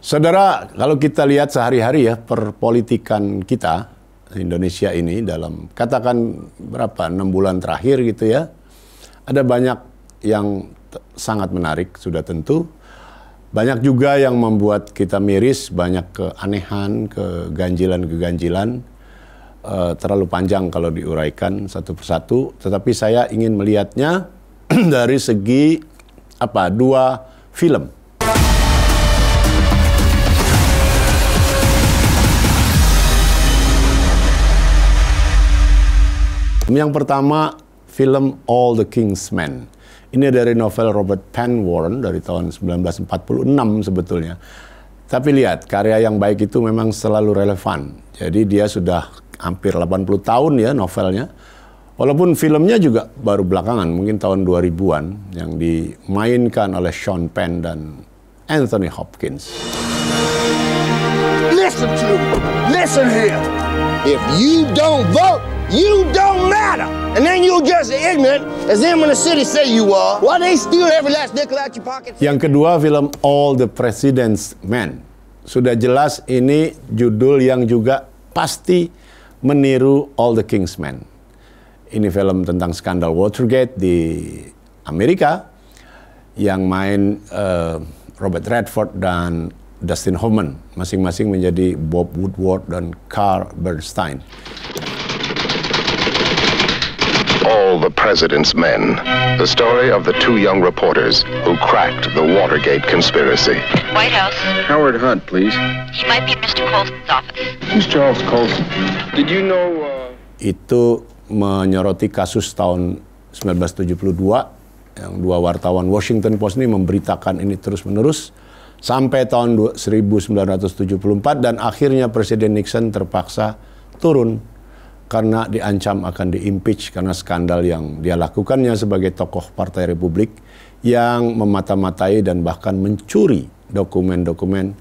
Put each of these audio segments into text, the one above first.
Saudara, kalau kita lihat sehari-hari ya perpolitikan kita Indonesia ini dalam katakan berapa 6 bulan terakhir gitu ya, ada banyak yang sangat menarik sudah tentu, banyak juga yang membuat kita miris, banyak keanehan, keganjilan, terlalu panjang kalau diuraikan satu persatu, tetapi saya ingin melihatnya dari segi dua film. Yang pertama, film All the King's Men. Ini dari novel Robert Penn Warren dari tahun 1946 sebetulnya. Tapi lihat, karya yang baik itu memang selalu relevan. Jadi dia sudah hampir 80 tahun ya novelnya. Walaupun filmnya juga baru belakangan, mungkin tahun 2000-an, yang dimainkan oleh Sean Penn dan Anthony Hopkins. Listen to me. Listen here. If you don't vote, you don't matter. And then you're just ignorant as them in the city say you are. Why they steal every last nickel out your pocket? Yang kedua, film All the President's Men. Sudah jelas ini judul yang juga pasti meniru All the King's Men. Ini film tentang skandal Watergate di Amerika yang main Robert Redford dan Dustin Hoffman, masing-masing menjadi Bob Woodward dan Carl Bernstein. All the President's Men, the story of the two young reporters who cracked the Watergate conspiracy. White House. Howard Hunt, please. He might be at Mr. Colson's office. Who's Charles Colson? Did you know... Itu menyoroti kasus tahun 1972, yang dua wartawan Washington Post ini memberitakan ini terus-menerus, sampai tahun 1974, dan akhirnya Presiden Nixon terpaksa turun karena diancam akan di-impeach karena skandal yang dia lakukannya sebagai tokoh Partai Republik yang memata-matai dan bahkan mencuri dokumen-dokumen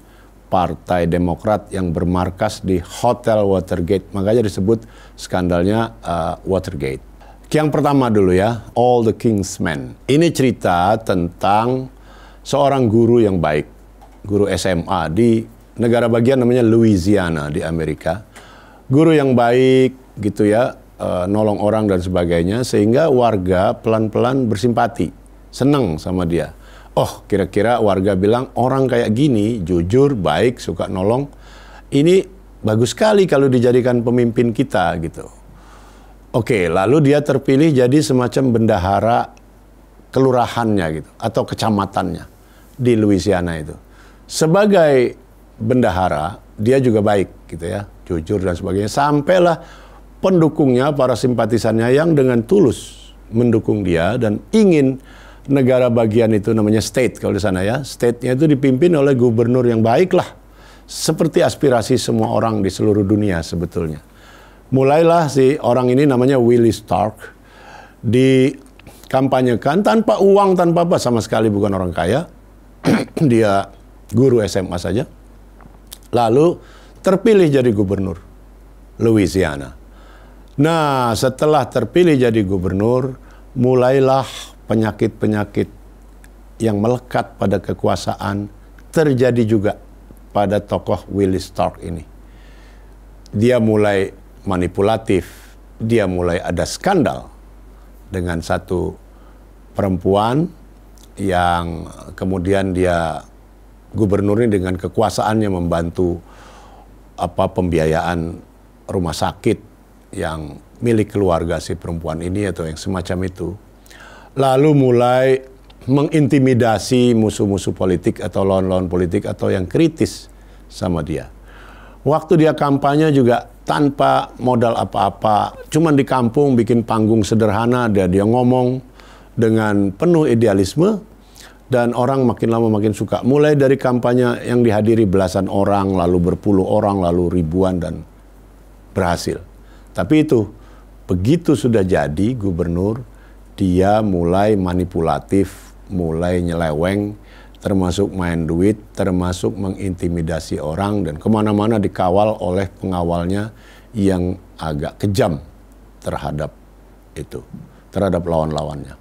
Partai Demokrat yang bermarkas di Hotel Watergate. Makanya disebut skandalnya Watergate. Yang pertama dulu ya, All the King's Men. Ini cerita tentang seorang guru yang baik, guru SMA di negara bagian namanya Louisiana di Amerika. Guru yang baik gitu ya, nolong orang dan sebagainya, sehingga warga pelan-pelan bersimpati, senang sama dia. Oh, kira-kira warga bilang orang kayak gini, jujur, baik, suka nolong, ini bagus sekali kalau dijadikan pemimpin kita gitu. Oke, lalu dia terpilih jadi semacam bendahara kelurahannya gitu, atau kecamatannya di Louisiana itu. Sebagai bendahara, dia juga baik gitu ya, jujur dan sebagainya. Sampailah pendukungnya, para simpatisannya yang dengan tulus mendukung dia dan ingin negara bagian itu, namanya state kalau di sana ya, state-nya itu dipimpin oleh gubernur yang baik lah. Seperti aspirasi semua orang di seluruh dunia sebetulnya. Mulailah si orang ini namanya Willie Stark dikampanyekan tanpa uang, tanpa apa, sama sekali bukan orang kaya. Dia guru SMA saja. Lalu terpilih jadi gubernur Louisiana. Nah, setelah terpilih jadi gubernur, mulailah penyakit-penyakit yang melekat pada kekuasaan terjadi juga pada tokoh Willie Stark ini. Dia mulai manipulatif, dia mulai ada skandal dengan satu perempuan yang kemudian dia gubernur ini dengan kekuasaannya membantu pembiayaan rumah sakit yang milik keluarga si perempuan ini atau yang semacam itu. Lalu mulai mengintimidasi musuh-musuh politik atau lawan-lawan politik atau yang kritis sama dia. Waktu dia kampanye juga tanpa modal apa-apa, cuman di kampung bikin panggung sederhana, dia ngomong dengan penuh idealisme, dan orang makin lama makin suka. Mulai dari kampanye yang dihadiri belasan orang, lalu berpuluh orang, lalu ribuan, dan berhasil. Tapi itu, begitu sudah jadi gubernur, dia mulai manipulatif, mulai nyeleweng, termasuk main duit, termasuk mengintimidasi orang, dan kemana-mana dikawal oleh pengawalnya yang agak kejam terhadap itu, terhadap lawan-lawannya.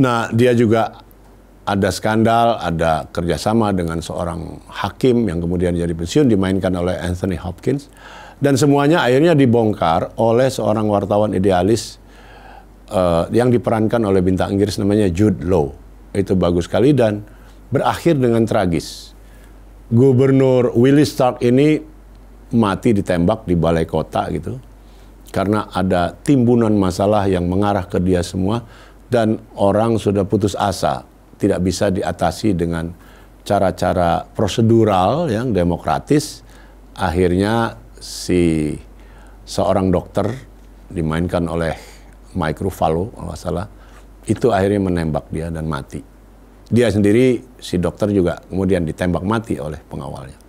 Nah, dia juga ada skandal, ada kerjasama dengan seorang hakim yang kemudian jadi pensiun dimainkan oleh Anthony Hopkins, dan semuanya akhirnya dibongkar oleh seorang wartawan idealis yang diperankan oleh bintang Inggris namanya Jude Law. Itu bagus sekali dan berakhir dengan tragis. Gubernur Willie Stark ini mati ditembak di balai kota gitu, karena ada timbunan masalah yang mengarah ke dia semua dan orang sudah putus asa. Tidak bisa diatasi dengan cara-cara prosedural yang demokratis. Akhirnya seorang dokter dimainkan oleh Mike Ruffalo, kalau nggak salah, itu akhirnya menembak dia dan mati. Dia sendiri, si dokter juga kemudian ditembak mati oleh pengawalnya.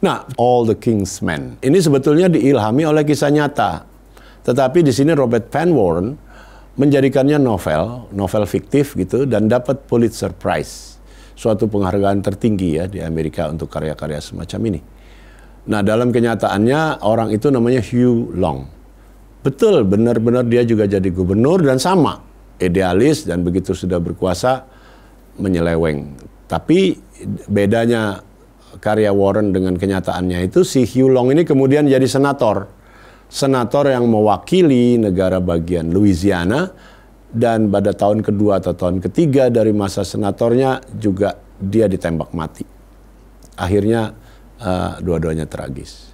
Nah, All the King's Men ini sebetulnya diilhami oleh kisah nyata. Tetapi di sini Robert Van Warren menjadikannya novel fiktif gitu, dan dapat Pulitzer Prize, suatu penghargaan tertinggi ya di Amerika untuk karya-karya semacam ini. Nah, dalam kenyataannya orang itu namanya Hugh Long. Betul, benar-benar dia juga jadi gubernur dan sama, idealis dan begitu sudah berkuasa menyeleweng. Tapi bedanya karya Warren dengan kenyataannya itu, si Hugh Long ini kemudian jadi senator yang mewakili negara bagian Louisiana, dan pada tahun kedua atau tahun ketiga dari masa senatornya juga dia ditembak mati. Akhirnya dua-duanya tragis.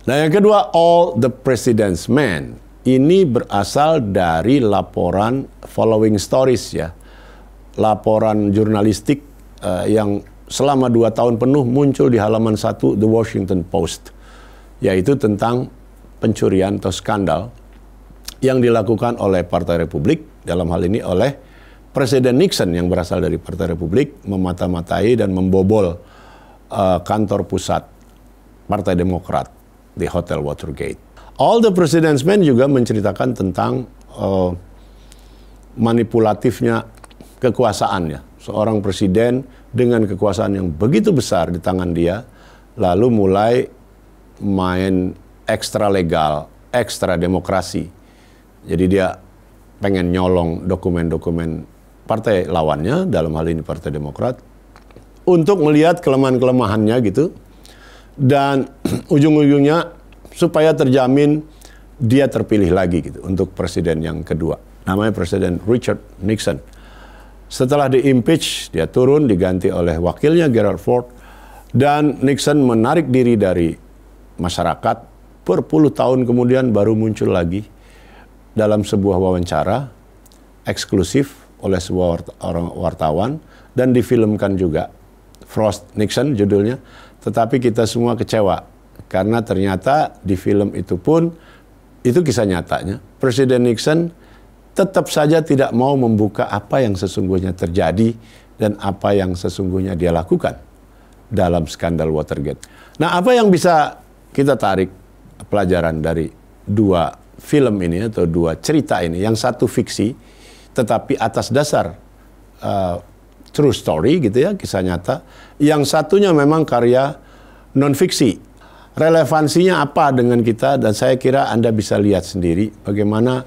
Nah, yang kedua, All the President's Men ini berasal dari laporan Following Stories ya, laporan jurnalistik yang selama 2 tahun penuh muncul di halaman 1 The Washington Post, yaitu tentang pencurian atau skandal yang dilakukan oleh Partai Republik, dalam hal ini oleh Presiden Nixon yang berasal dari Partai Republik, memata-matai dan membobol kantor pusat Partai Demokrat di Hotel Watergate. All the President's Men juga menceritakan tentang manipulatifnya kekuasaannya. Seorang presiden dengan kekuasaan yang begitu besar di tangan dia, lalu mulai main ekstra legal, ekstra demokrasi. Jadi dia pengen nyolong dokumen-dokumen partai lawannya, dalam hal ini Partai Demokrat, untuk melihat kelemahan-kelemahannya gitu. Dan ujung-ujungnya supaya terjamin dia terpilih lagi gitu untuk presiden yang kedua. Namanya Presiden Richard Nixon. Setelah di-impeach, dia turun diganti oleh wakilnya Gerald Ford, dan Nixon menarik diri dari masyarakat. Berpuluh tahun kemudian baru muncul lagi dalam sebuah wawancara eksklusif oleh sebuah wartawan dan difilmkan juga. Frost Nixon judulnya. Tetapi kita semua kecewa karena ternyata di film itu pun, itu kisah nyatanya, Presiden Nixon tetap saja tidak mau membuka apa yang sesungguhnya terjadi dan apa yang sesungguhnya dia lakukan dalam skandal Watergate. Nah, apa yang bisa kita tarik pelajaran dari 2 film ini atau 2 cerita ini? Yang satu fiksi, tetapi atas dasar true story gitu ya, kisah nyata. Yang satunya memang karya non-fiksi. Relevansinya apa dengan kita? Dan saya kira Anda bisa lihat sendiri bagaimana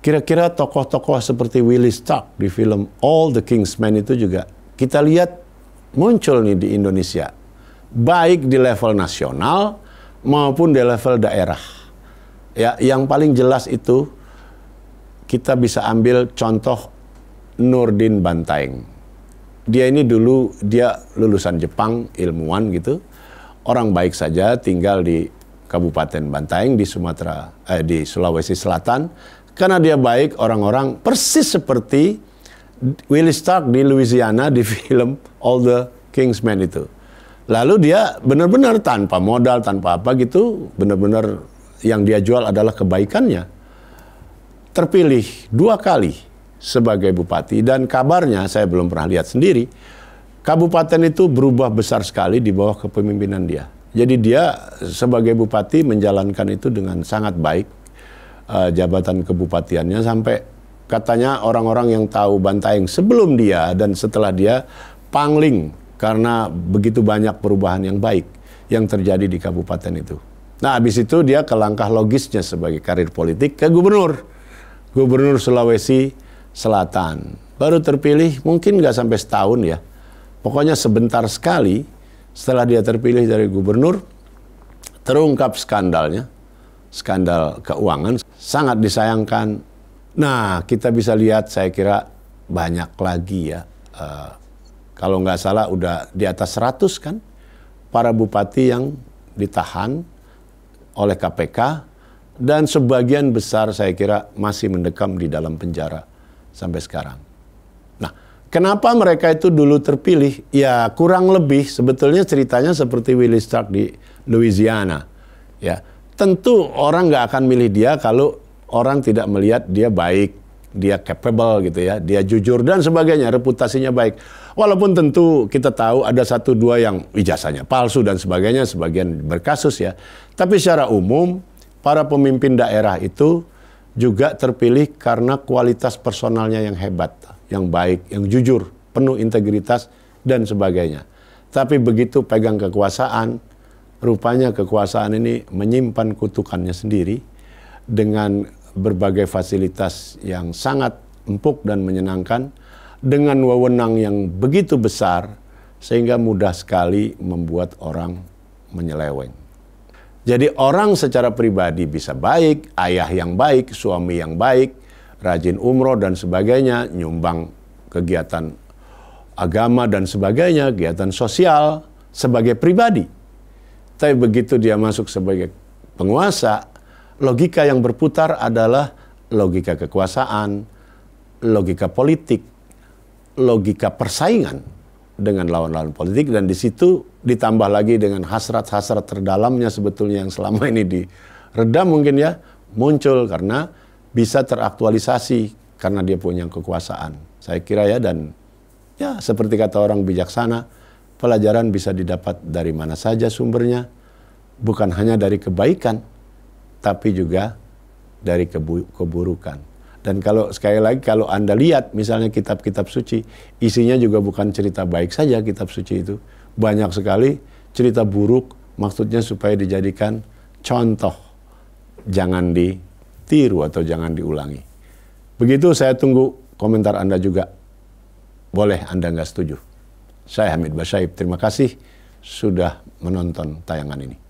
kira-kira tokoh-tokoh seperti Willie Stark di film All the King's Men itu juga kita lihat muncul nih di Indonesia. Baik di level nasional maupun di level daerah. Ya, yang paling jelas itu kita bisa ambil contoh Nurdin Bantaeng. Dia ini dulu dia lulusan Jepang, ilmuwan gitu. Orang baik saja, tinggal di Kabupaten Bantaeng di di Sulawesi Selatan. Karena dia baik, orang-orang persis seperti Willie Stark di Louisiana di film All the King's Men itu. Lalu dia benar-benar tanpa modal, tanpa apa gitu, benar-benar yang dia jual adalah kebaikannya. Terpilih 2 kali sebagai bupati, dan kabarnya saya belum pernah lihat sendiri, kabupaten itu berubah besar sekali di bawah kepemimpinan dia. Jadi dia sebagai bupati menjalankan itu dengan sangat baik, jabatan kebupatiannya, sampai katanya orang-orang yang tahu Bantaeng sebelum dia dan setelah dia pangling karena begitu banyak perubahan yang baik yang terjadi di kabupaten itu. Nah, habis itu dia ke langkah logisnya sebagai karir politik ke gubernur Sulawesi Selatan. baru terpilih mungkin nggak sampai setahun ya. Pokoknya sebentar sekali setelah dia terpilih dari gubernur, terungkap skandalnya, skandal keuangan, sangat disayangkan. Nah, kita bisa lihat saya kira banyak lagi ya. Kalau nggak salah udah di atas 100 kan para bupati yang ditahan oleh KPK dan sebagian besar saya kira masih mendekam di dalam penjara sampai sekarang. Nah, kenapa mereka itu dulu terpilih? Ya kurang lebih sebetulnya ceritanya seperti Willie Stark di Louisiana. Ya, tentu orang nggak akan milih dia kalau orang tidak melihat dia baik, dia capable gitu ya, dia jujur dan sebagainya, reputasinya baik. Walaupun tentu kita tahu ada 1-2 yang ijazahnya palsu dan sebagainya, sebagian berkasus ya. Tapi secara umum para pemimpin daerah itu juga terpilih karena kualitas personalnya yang hebat, yang baik, yang jujur, penuh integritas dan sebagainya. Tapi begitu pegang kekuasaan, rupanya kekuasaan ini menyimpan kutukannya sendiri dengan berbagai fasilitas yang sangat empuk dan menyenangkan, dengan wewenang yang begitu besar, sehingga mudah sekali membuat orang menyeleweng. Jadi orang secara pribadi bisa baik, ayah yang baik, suami yang baik, rajin umroh dan sebagainya, nyumbang kegiatan agama dan sebagainya, kegiatan sosial sebagai pribadi. Tapi begitu dia masuk sebagai penguasa, logika yang berputar adalah logika kekuasaan, logika politik, logika persaingan dengan lawan-lawan politik, dan di situ ditambah lagi dengan hasrat-hasrat terdalamnya sebetulnya yang selama ini diredam mungkin ya, muncul karena bisa teraktualisasi karena dia punya kekuasaan. Saya kira ya, dan ya seperti kata orang bijaksana, pelajaran bisa didapat dari mana saja sumbernya, bukan hanya dari kebaikan, tapi juga dari keburukan. Dan kalau sekali lagi, kalau Anda lihat misalnya kitab-kitab suci, isinya juga bukan cerita baik saja kitab suci itu. Banyak sekali cerita buruk, maksudnya supaya dijadikan contoh. Jangan ditiru atau jangan diulangi. Begitu, saya tunggu komentar Anda juga. Boleh Anda nggak setuju. Saya Hamid Basyaib, terima kasih sudah menonton tayangan ini.